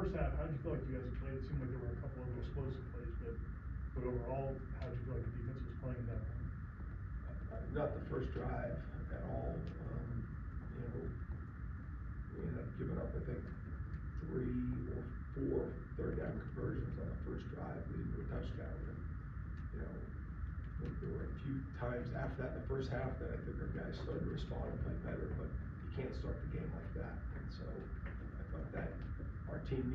first half, how did you feel like you guys played? It seemed like there were a couple of explosive plays, but overall, how did you feel like the defense was playing at that point? Not the first drive at all. You know, we ended up giving up, I think, 3 or 4 third down conversions on the first drive, leading to a touchdown. And, you know, I think there were a few times after that in the first half that I think our guys started to respond and play better, but you can't start the game like that. And so I thought that our team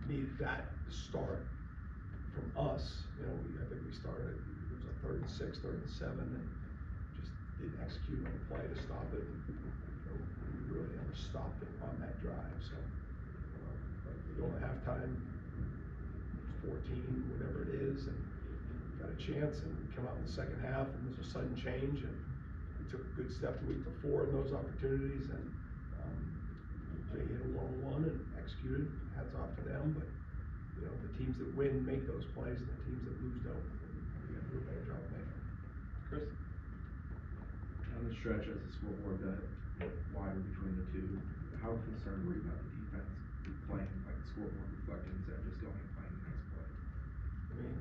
needed that to start from us. You know, I think we started, it was a 3rd and 6, 3rd and 7, and just didn't execute on the play to stop it. And, you know, we really never stopped it on that drive. So but we go to halftime, 14, whatever it is, and got a chance, and we come out in the second half, and there's a sudden change, and we took a good step the week before in those opportunities, and they hit a 1-on-1 and executed. Hats off to them, but you know, the teams that win make those plays, and the teams that lose don't. We got to do a better job of making them. Chris? On the stretch, as the scoreboard got wider between the two, how concerned were you about the defense playing, like the scoreboard reflecting, instead of just going and playing the next play? I mean,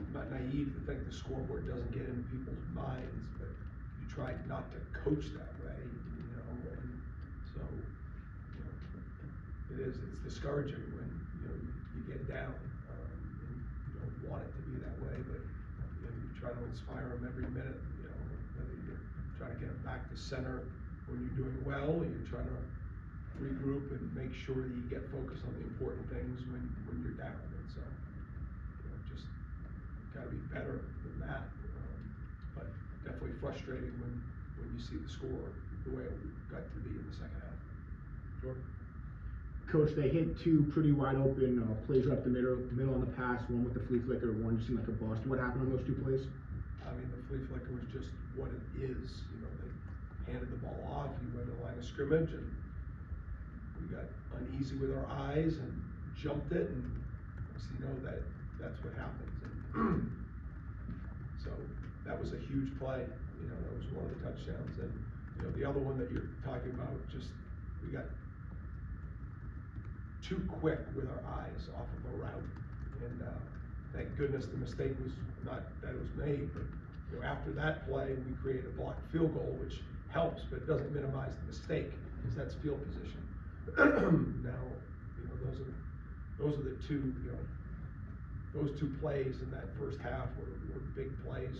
I'm not naive to think the scoreboard doesn't get into people's minds, but you try not to coach that way, you know, and so, you know, it's discouraging when, you know, you get down, and you don't want it to be that way, but, you know, you try to inspire them every minute, you know, whether you're trying to get them back to center when you're doing well, or you're trying to regroup and make sure that you get focused on the important things when you're down. And so, you know, just got to be better than that. But definitely frustrating when you see the score the way it got to be in the second half. Jordan? Coach, they hit 2 pretty wide open plays right up the middle on the pass, one with the flea flicker, one just seemed like a bust. What happened on those 2 plays? I mean, the flea flicker was just what it is. You know, they handed the ball off, he went to the line of scrimmage, and we got uneasy with our eyes and jumped it, and so you know that's what happens. And so that was a huge play. You know, that was one of the touchdowns. And you know, the other one that you're talking about, just we got too quick with our eyes off of a route, and thank goodness the mistake was not that it was made, but you know, after that play we created a blocked field goal, which helps, but it doesn't minimize the mistake, because that's field position. Now, you know, those are the 2, you know, those 2 plays in that first half were big plays,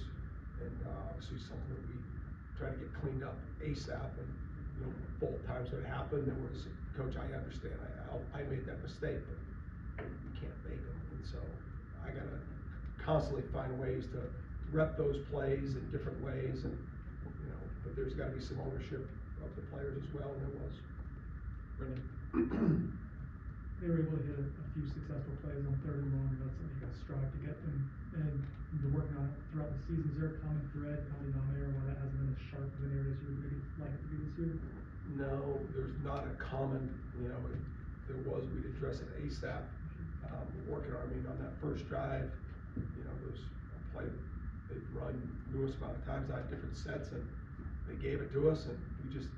and obviously something that we try to get cleaned up ASAP. And you know, both times when it happened, there was, Coach, I understand, I made that mistake, but you can't make them, and so I gotta constantly find ways to rep those plays in different ways, and you know, but there's got to be some ownership of the players as well, and there was. Brendan? They were able to hit a few successful plays on 3rd and long, and that's something you guys strive to get, and you've been working on it throughout the season. Is there a common thread, common denominator, why that hasn't been as sharp of an area as you would maybe like it to be this year? No, there's not a common, you know, there was, we'd address it ASAP. Working on, I mean, on that first drive, you know, those play, they'd run numerous amount of times out of different sets, and they gave it to us, and we just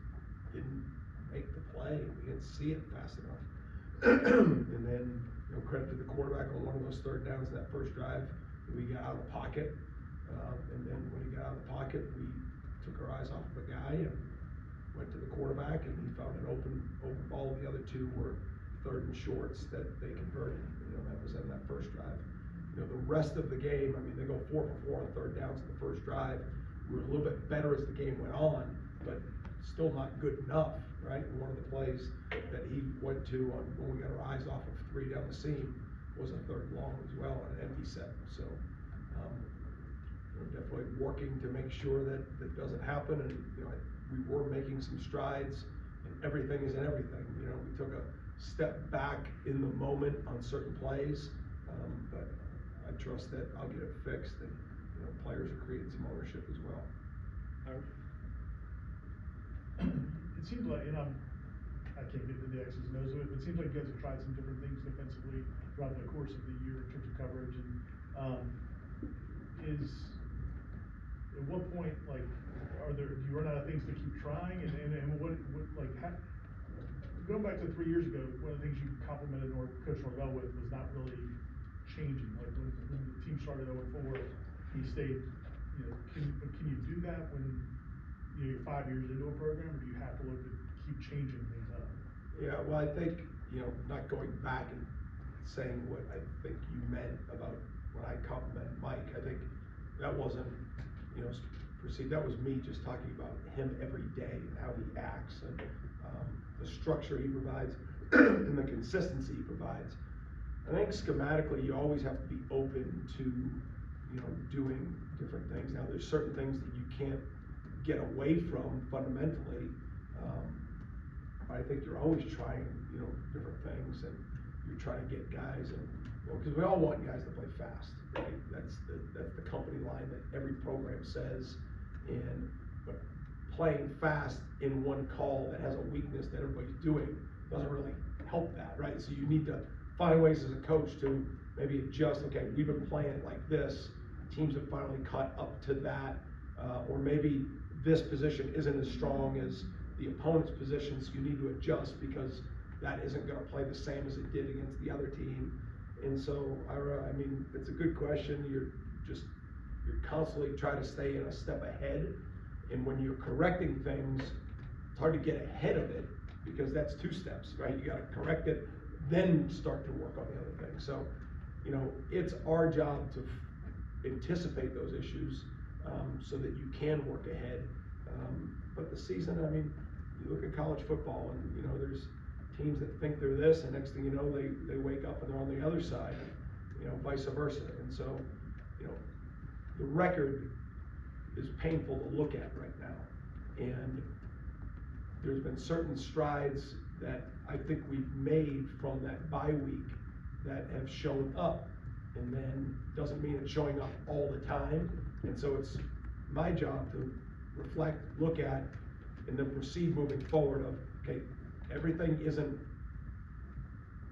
didn't make the play. We didn't see it fast enough. And then, you know, credit to the quarterback on one of those 3rd downs in that first drive, we got out of the pocket, and then when he got out of the pocket, we took our eyes off of the guy and went to the quarterback, and he found an open ball. The other 2 were 3rd and shorts that they converted. You know, that was in that first drive. You know, the rest of the game, I mean, they go 4 for 4 on 3rd downs in the first drive. We were a little bit better as the game went on, but still not good enough, right? And one of the plays that he went to on when we got our eyes off of 3 down the seam was a 3rd long as well, on an empty set. So we're definitely working to make sure that that doesn't happen. And you know, we were making some strides, and everything is in everything. You know, we took a step back in the moment on certain plays, but I trust that I'll get it fixed, and you know, players are creating some ownership as well. It seems like, and I can't get into the X's and O's of it, but it seems like you guys have tried some different things defensively throughout the course of the year in terms of coverage. And at what point, like, do you run out of things to keep trying? And what like, how, going back to 3 years ago, one of the things you complimented Coach Norvell with was not really changing, like when the team started 0-4, he stayed, can you do that when, you're 5 years into a program, or do you have to look to keep changing things up? Yeah, well, I think, not going back and saying what I think you meant about when I complimented Mike, I think that wasn't, perceived, that was me just talking about him every day and how he acts and the structure he provides and the consistency he provides. I think schematically you always have to be open to, doing different things. Now there's certain things that you can't get away from fundamentally. I think you're always trying, different things, and you're trying to get guys, and because we all want guys to play fast, right? That's the company line that every program says. But playing fast in one call that has a weakness that everybody's doing doesn't really help that, right? So you need to find ways as a coach to maybe adjust. Okay, we've been playing it like this. Teams have finally caught up to that, or maybe this position isn't as strong as the opponent's position, so you need to adjust because that isn't going to play the same as it did against the other team. And so, I mean, it's a good question. You're constantly trying to stay in a step ahead. And when you're correcting things, it's hard to get ahead of it because that's 2 steps, right? You got to correct it, then start to work on the other things. So, it's our job to anticipate those issues so that you can work ahead. But the season, I mean, you look at college football and, there's teams that think they're this, and next thing you know, they wake up and they're on the other side, vice versa. And so, the record is painful to look at right now. And there's been certain strides that I think we've made from that bye week that have shown up, and then doesn't mean it's showing up all the time. And so it's my job to reflect, look at, and then proceed moving forward of, okay, everything isn't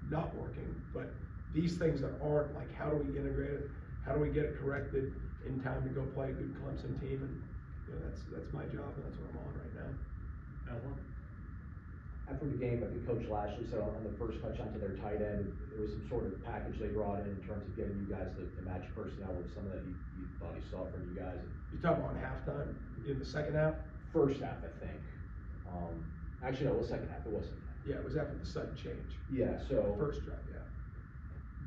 not working, but these things that aren't, like, how do we integrate it? How do we get it corrected in time to go play a good Clemson team? And that's my job, and that's what I'm on right now. After the game, I think Coach Lashley said on the first touchdown to their tight end, there was some sort of package they brought in terms of getting you guys to match personnel with some that you thought he saw from you guys. You talking about halftime in the second half? First half, I think. Actually, no, it was second half. It was second half. Yeah, it was after the sudden change. Yeah, so. First drive, yeah.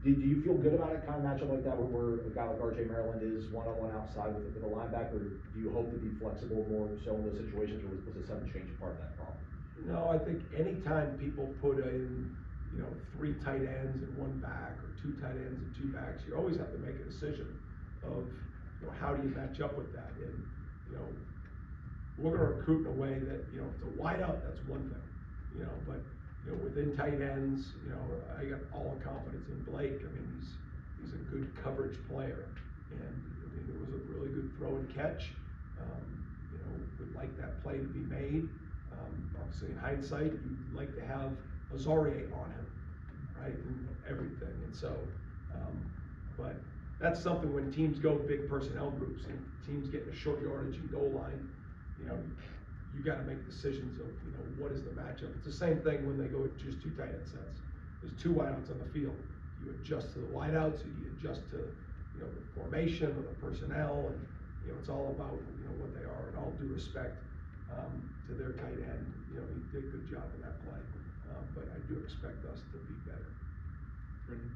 Do you feel good about a kind of matchup like that where a guy like RJ Maryland is one-on-one outside with a linebacker? Do you hope to be flexible more so in those situations, or was a sudden change part of that problem? No, I think anytime people put in, 3 tight ends and 1 back, or 2 tight ends and 2 backs, you always have to make a decision of, how do you match up with that? And, we're going to recruit in a way that, if it's a wide out, that's one thing, but, within tight ends, I got all the confidence in Blake. I mean, he's a good coverage player, and I mean, it was a really good throw and catch. Would like that play to be made. Obviously, in hindsight, you'd like to have Azarie on him, right, and everything. And so, but that's something when teams go big personnel groups and teams get in a short yardage and goal line, you got to make decisions of, what is the matchup. It's the same thing when they go with just 2 tight end sets. There's 2 wideouts on the field. You adjust to the wideouts, you adjust to, the formation or the personnel, and, it's all about, what they are. And all due respect to their tight end, he did a good job in that play. But I do expect us to be better. Brendan?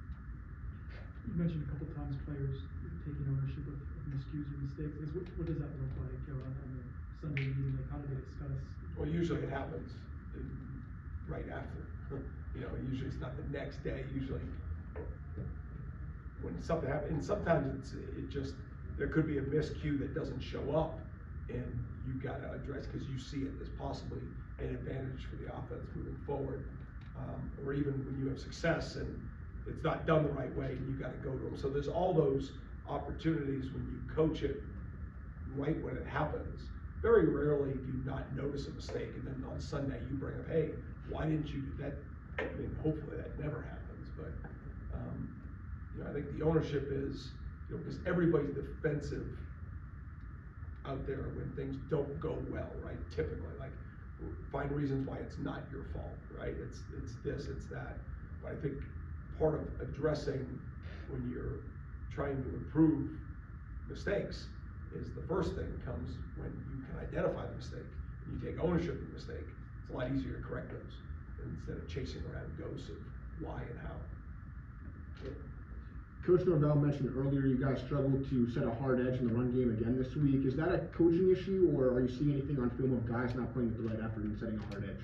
You mentioned a couple times players taking ownership of miscues or mistakes. What does that look like on the Sunday meeting? Like, how do they discuss? Well, usually it happens right after. Usually it's not the next day. Usually when something happens, and sometimes it just, there could be a miscue that doesn't show up, and you got to address because you see it as possibly an advantage for the offense moving forward, or even when you have success and it's not done the right way, and you got to go to them. So there's all those opportunities when you coach it right when it happens. Very rarely do you not notice a mistake, and then on Sunday you bring up, hey, why didn't you do that? I mean, hopefully that never happens, but I think the ownership is, because everybody's defensive out there when things don't go well, right? Typically, like, find reasons why it's not your fault, right? It's this, it's that. But I think part of addressing when you're trying to improve mistakes is the first thing comes when you can identify the mistake and you take ownership of the mistake. It's a lot easier to correct those instead of chasing around ghosts of why and how. Coach Norvell mentioned earlier you guys struggled to set a hard edge in the run game again this week. Is that a coaching issue, or are you seeing anything on film of guys not playing with the right effort and setting a hard edge?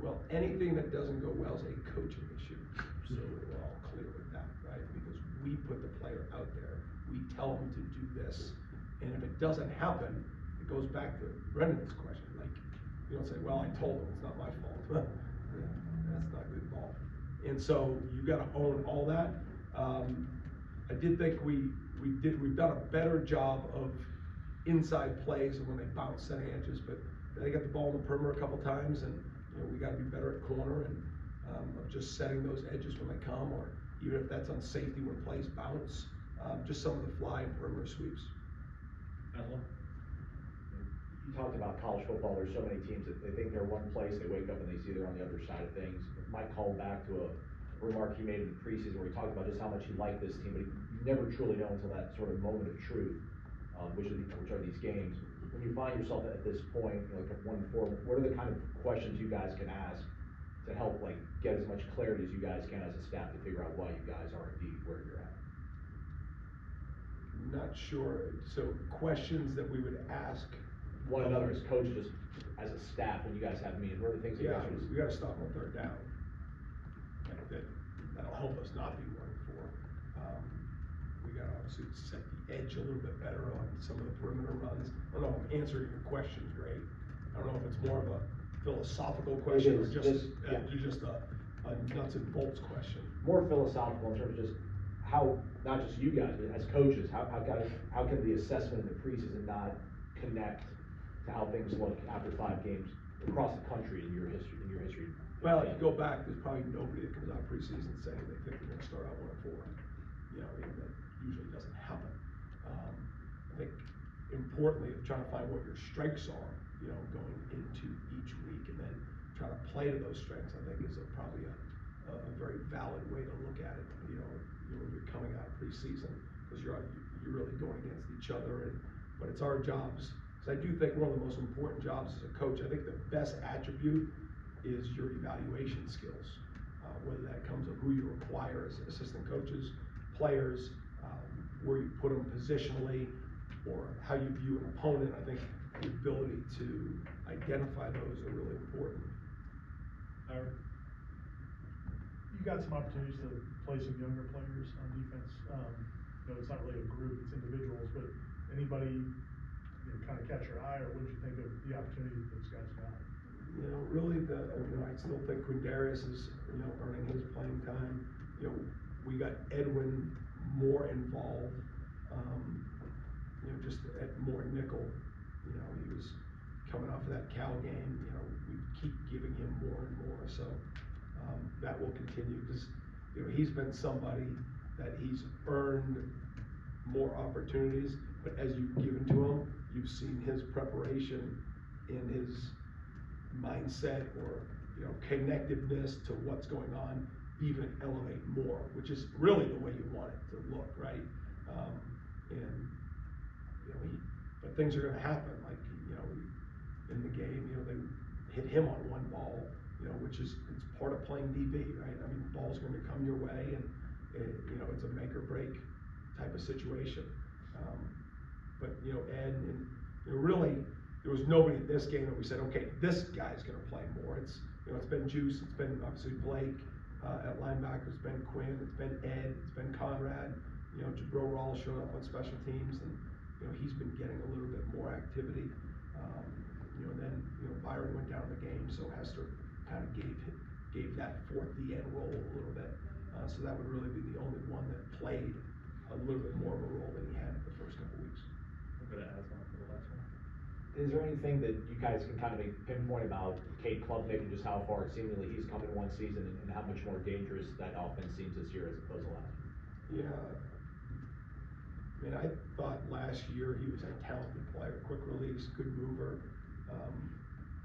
Well, anything that doesn't go well is a coaching issue. So we're all clear with that, right? Because we put the player out there, we tell them to do this, and if it doesn't happen, it goes back to Brendan's question. Like, you don't say, well, I told him, it's not my fault. Yeah, that's not good ball. And so you got to own all that. I did think we've done a better job of inside plays and when they bounce setting edges, but they got the ball in the perimeter a couple times, and we got to be better at corner and of just setting those edges when they come, or even if that's on safety when plays bounce, just some of the fly and perimeter sweeps. You talked about college football. There's so many teams that they think they're one place, they wake up and they see they're on the other side of things. Mike called back to a remark he made in the preseason where he talked about just how much he liked this team, but you never truly know until that sort of moment of truth, which are these games. When you find yourself at this point, like at 1-4, what are the kind of questions you guys can ask to help like get as much clarity as you guys can as a staff to figure out why you guys are indeed where you're at? Not sure. So questions that we would ask one another as coaches, as a staff, when you guys have meetings, what are the things that you guys are just... we got to stop on third down. Like that'll help us not be 1-4. We got to obviously set the edge a little bit better on some of the perimeter runs. I don't know if I'm answering your question great. I don't know if it's more of a philosophical question or just a nuts and bolts question. More philosophical in terms of just how, not just you guys, but as coaches, how can the assessment in the preseason not connect to how things look after 5 games across the country in your history? Well, if you go back, there's probably nobody that comes out preseason saying they think they're going to start out 1-4. That usually doesn't happen. I think importantly, trying to find what your strengths are, going into each week, and then trying to play to those strengths, I think is probably a very valid way to look at it. When you're coming out of preseason, because you're really going against each other, but it's our jobs. Because I do think one of the most important jobs as a coach, I think the best attribute is your evaluation skills, whether that comes of who you acquire as assistant coaches, players, where you put them positionally, or how you view an opponent. I think the ability to identify those are really important. You got some opportunities to play some younger players on defense. It's not really a group, it's individuals, but anybody kind of catch your eye, or what did you think of the opportunity that those guys got? Really, I still think Quindarius is, earning his playing time. We got Edwin more involved, just at more nickel. He was coming off of that Cal game. We keep giving him more and more. So that will continue because, he's been somebody that he's earned more opportunities. But as you've given to him, you've seen his preparation in his mindset or connectiveness to what's going on even elevate more, which is really the way you want it to look, right? But things are going to happen. Like in the game, they hit him on one ball, which is it's part of playing DB, right? I mean, the ball's going to come your way, and it's a make or break type of situation. But Ed and really. There was nobody in this game that we said, okay, this guy's going to play more. It's been Juice, it's been obviously Blake at linebacker, it's been Quinn, it's been Ed, it's been Conrad. Jabril Rawls showed up on special teams, and he's been getting a little bit more activity. And then Byron went down in the game, so Hester kind of gave that fourth DN role a little bit. So that would really be the only one that played a little bit more of a role than he had the first couple weeks. I'm going to add something for the last one. Is there anything that you guys can kind of pinpoint about Cade Klubnik and just how far seemingly he's come in one season and how much more dangerous that offense seems this year as opposed to last year? Yeah. I mean, I thought last year he was a talented player, quick release, good mover.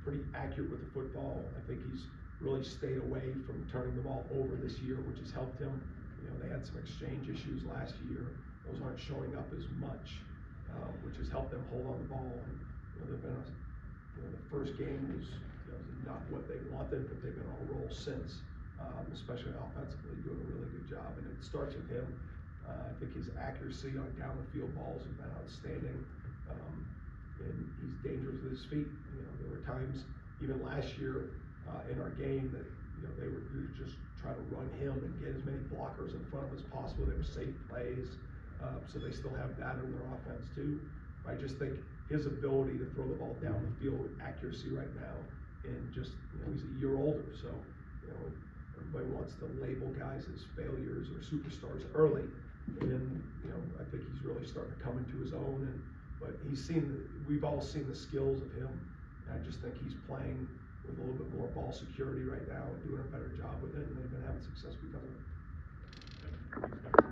pretty accurate with the football. I think he's really stayed away from turning the ball over this year, which has helped him. You know, they had some exchange issues last year. Those aren't showing up as much, which has helped them hold on the ball. And, you know, they've been the first game was not what they wanted, but they've been on a roll since, especially offensively, doing a really good job. And it starts with him. I think his accuracy on down the field balls has been outstanding, and he's dangerous with his feet. You know, there were times even last year in our game that they were just trying to run him and get as many blockers in front of him as possible. They were safe plays, so they still have that in their offense too. I just think his ability to throw the ball down the field with accuracy right now, and just he's a year older, so everybody wants to label guys as failures or superstars early, and I think he's really starting to come into his own. But we've all seen the skills of him, and I just think he's playing with a little bit more ball security right now and doing a better job with it, and they've been having success